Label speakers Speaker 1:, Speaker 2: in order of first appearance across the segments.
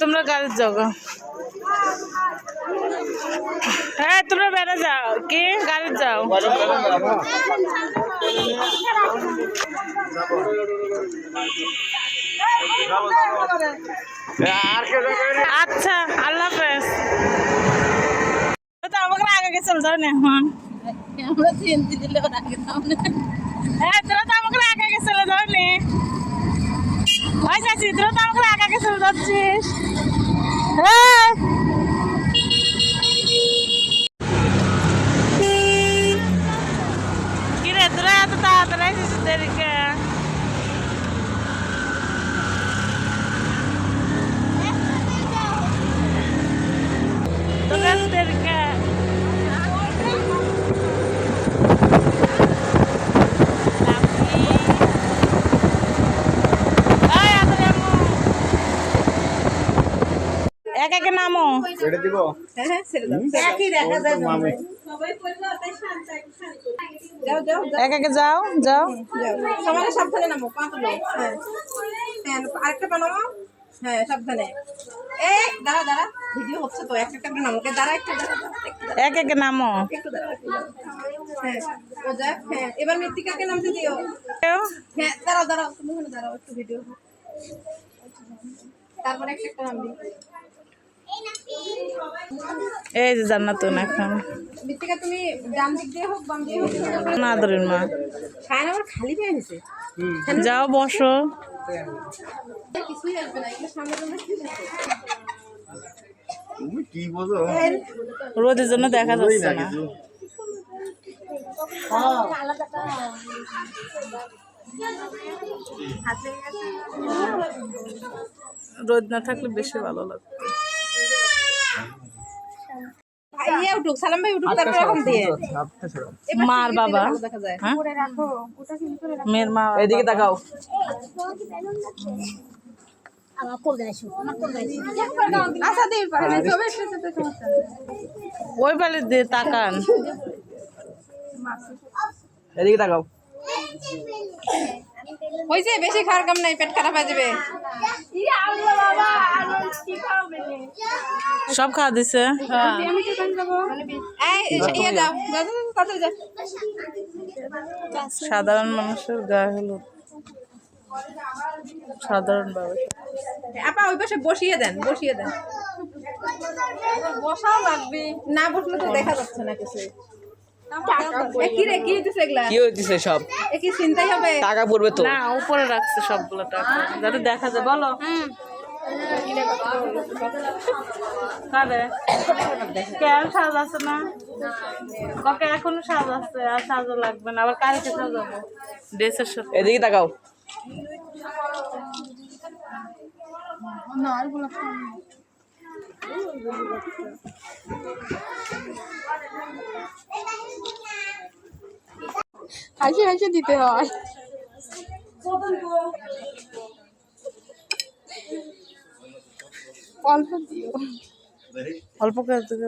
Speaker 1: তোমরা গাড়ির যাও, হ্যাঁ তোমরা বেড়ে যাও, কি গাড়ির যাও। আচ্ছা আল্লাহ হাফেজ। আমাকে আগে গেছিল ধরেন এখন, হ্যাঁ তোরা তো আমাকে আগে গেছিল ধরেনি, ওই চাচি তোরা তো আমাকে আগে গেছিল ধরছিস। হ্যাঁ কিরে তোরা এত তাড়াতাড়ি আসিস দেরিকে? তোরা দেরিকে এক একে নামো। এক একে যাও যাও,
Speaker 2: সাবধানে নামো, আরেকটা বানাবো। হ্যাঁ সাবধানে, এই দাঁড়া দাঁড়া, ভিডিও হচ্ছে তো, একটা একটা নামো, দাঁড়া একটা
Speaker 1: এক একে নামো।
Speaker 2: হ্যাঁ ও যাক, হ্যাঁ এবার মৃত্তিকাকে নামতে দিও। হ্যাঁ দাঁড়াও দাঁড়াও, তুমি ওখানে দাঁড়াও, একটু ভিডিও, তারপরে একটা একটা নাম দিই।
Speaker 1: এই যে জান্নাতুন এখন
Speaker 2: মৃত্তিকা তুমি ডান দিক দিয়ে হোক বাম দিয়ে হোক,
Speaker 1: না ধরেন মা
Speaker 2: খায় না, আমার খালি পেয়ে গেছে।
Speaker 1: যাও বসো।
Speaker 2: কিছুই আসবে না, এগুলো সামনে সামনে ঠিক আছে।
Speaker 3: তুমি কি বোঝো?
Speaker 1: রোদের জন্য দেখা যাচ্ছে না। রোদ না থাকলে বেশি ভালো লাগতো।
Speaker 2: সালাম ভাই উঠুক, তারপরে এখন দিয়ে
Speaker 1: মার বাবা, হ্যাঁ মেয়ের মা, এদিকে তাকাও। ওই বালে দিয়ে তাকান, এদিকে তাকাও।
Speaker 2: হয়েছে, বেশি খাওয়ার কাম নাই, পেট খারাপ হয়ে যাবে।
Speaker 1: সব খাওয়া দিছে। সাধারণ মানুষের গায়ে হলুদ, সাধারণ ভাবে
Speaker 2: আপা ওই পাশে বসিয়ে দেন, বসিয়ে দেন। বসাও লাগবে না, বসলে তো দেখা যাচ্ছে না কিছু।
Speaker 1: কি হইতেছে সব?
Speaker 2: কি চিন্তাই হবে,
Speaker 1: টাকা পড়বে তো না, উপরে রাখছে সবগুলো টাকা যাতে দেখা যায়। বলো কারে কেন সাজ আছে না? কাকে এখনো সাজ আছে, আর সাজও লাগবে না, আবার কালকে সাজাবো ড্রেসের সাথে। এদিকে তাকাও।
Speaker 2: হাসি হাসি দিতে হয়। অল্প দিও,
Speaker 1: অল্প করে দিতে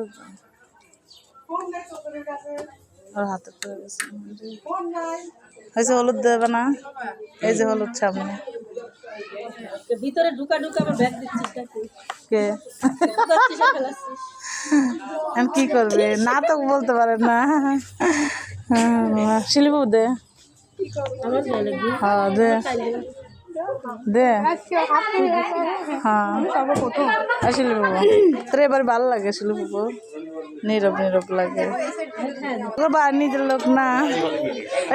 Speaker 1: আর হাতে পড়ে গেছে। হয়েছে হলুদ দেবে না, এই যে হলুদ সামনে।
Speaker 2: ভিতরে ঢুকা ঢুকা আবার ব্যাগ দিচ্ছিস
Speaker 1: কে আমি কি করবে, না তো বলতে পারে না। শিলিপু দে, হ্যাঁ দে দে, হ্যাঁ শিলিপু তোর এবার ভালো লাগে। শিলিপু নীরব নীরব লাগে, বা নিজের লোক না।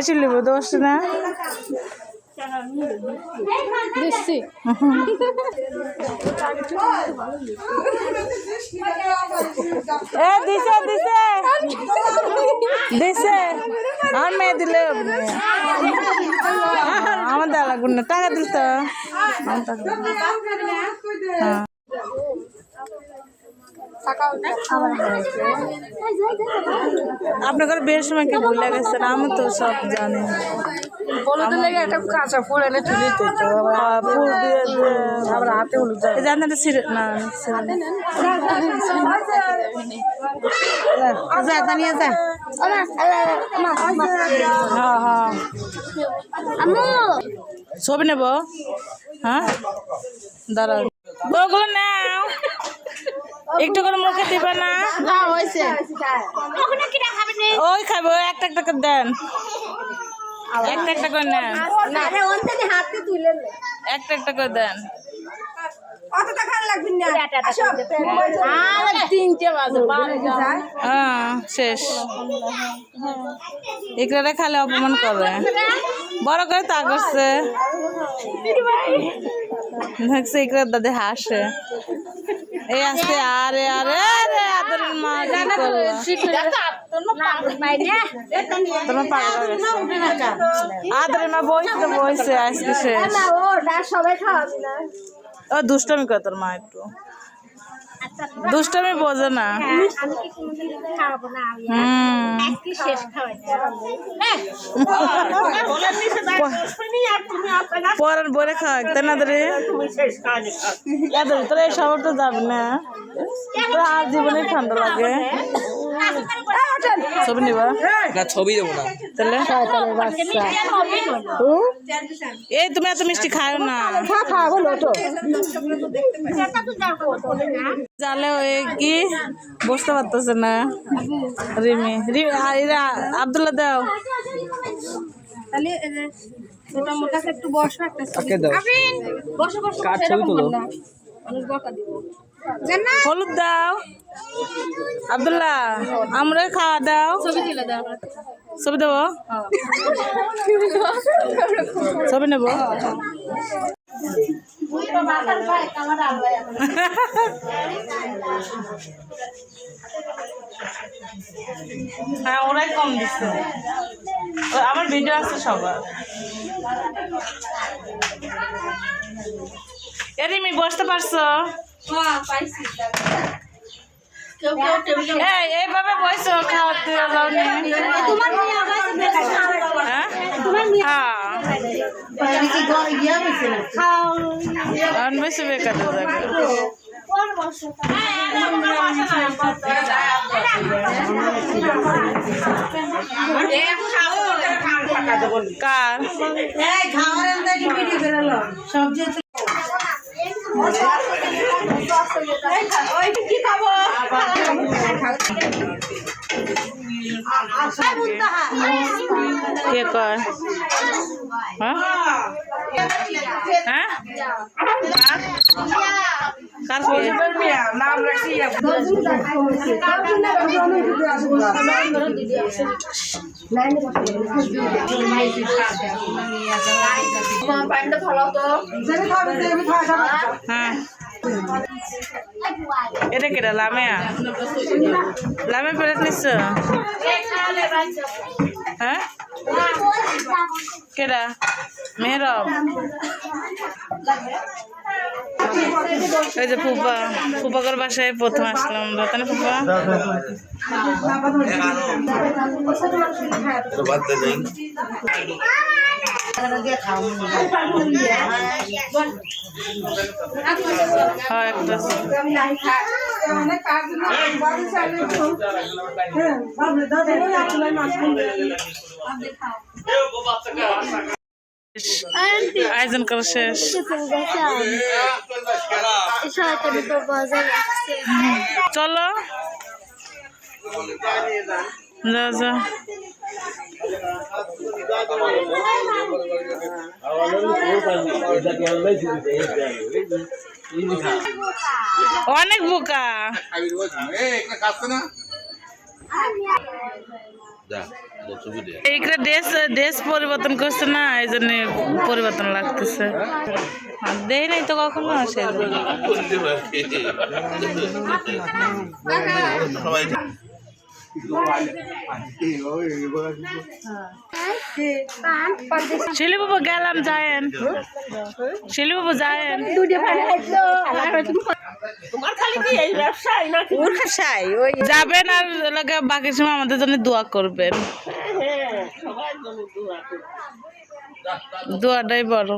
Speaker 1: শিলিপু দোষ না
Speaker 2: দিচ্ছি।
Speaker 1: দিছে দিছে দিছে, আমার মেয়ে দিলে আমার দেওয়া লাগবে না, টাকা দিল তো। হ্যাঁ আপনার বিয়ের সময় কি ভুলে গেছেন? আমি তো সব জানি।
Speaker 2: হলুদের লেগে একটা কাঁচা ফুল এনে ঝুলিয়ে দিত,
Speaker 1: ফুল দিয়ে
Speaker 2: আবার হাতে হলুদ
Speaker 1: জানেন না যা নিয়ে যা। হ্যাঁ হ্যাঁ ছবি নেব হ্যাঁ দাঁড়াও ওগুলো নাও একটু করে মুখে দিবে না ওই খাবো একটা একটা করে দেন একটা একটা করে নেন একটা একটা করে দেন শেষ এগুলো খালে অপমান করে বড় করে তা করছে দেখছে এগুলো দাদি হাসে এই আসতে আরে আরে আরে আদরের মা কি করলো আদরের মা বইছে আজকে শেষ ও দুষ্টামি করে তোর মা একটু দুষ্টামি বোঝে না পরের বলে খাওয়া তাই না তোরে তোর এই সবার তো যাবে না তোর আর জীবনে ঠান্ডা লাগে ছবি নিবা
Speaker 3: না ছবি দেবো না
Speaker 1: তাহলে এই তুমি এত মিষ্টি খাও না জালে ওই কি বসতে পারতেছে না রিমি আব্দুল্লাহ দাও
Speaker 2: তাহলে ছোট মোটা একটু বসো একটা
Speaker 3: ওকে দাও
Speaker 2: বসো বসো
Speaker 3: কার ছবি তুলো
Speaker 2: মানুষ বকা দিব
Speaker 1: হলুদ দাও আব্দুল্লাহ আমরা খাওয়া দাও
Speaker 2: ছবি তুলে দাও
Speaker 1: ছবি দেবো ছবি নেব হ্যাঁ ওরাই কম দিচ্ছে আমার ভিডিও আছে সবার এরিমি বসতে পারছো এইভাবে বসো খাওয়াতে বেশি বেকার কার কে কয় হ্যাঁ হ্যাঁ কার নাম রাখছি হ্যাঁ এটা কেটা লামিয়া লামিয়া প্লেট নিচ্ছ হ্যাঁ কেটা মেহরব এই যে ফুপা ফুপাকর বাসায় প্রথম আসলাম আমরা তাই না ফুপা আয়োজন করা শেষ চলো যা যা অনেক বোকা এইখানে ড্রেস পরিবর্তন করছে না এই জন্য পরিবর্তন লাগতেছে দেই নাই তো কখনো আসে শিলি বাবু গেলাম যায়েন শিলি বাবু যায়েন যাবেন আর বাকি সময় আমাদের জন্য দোয়া করবেন দোয়াটাই বড়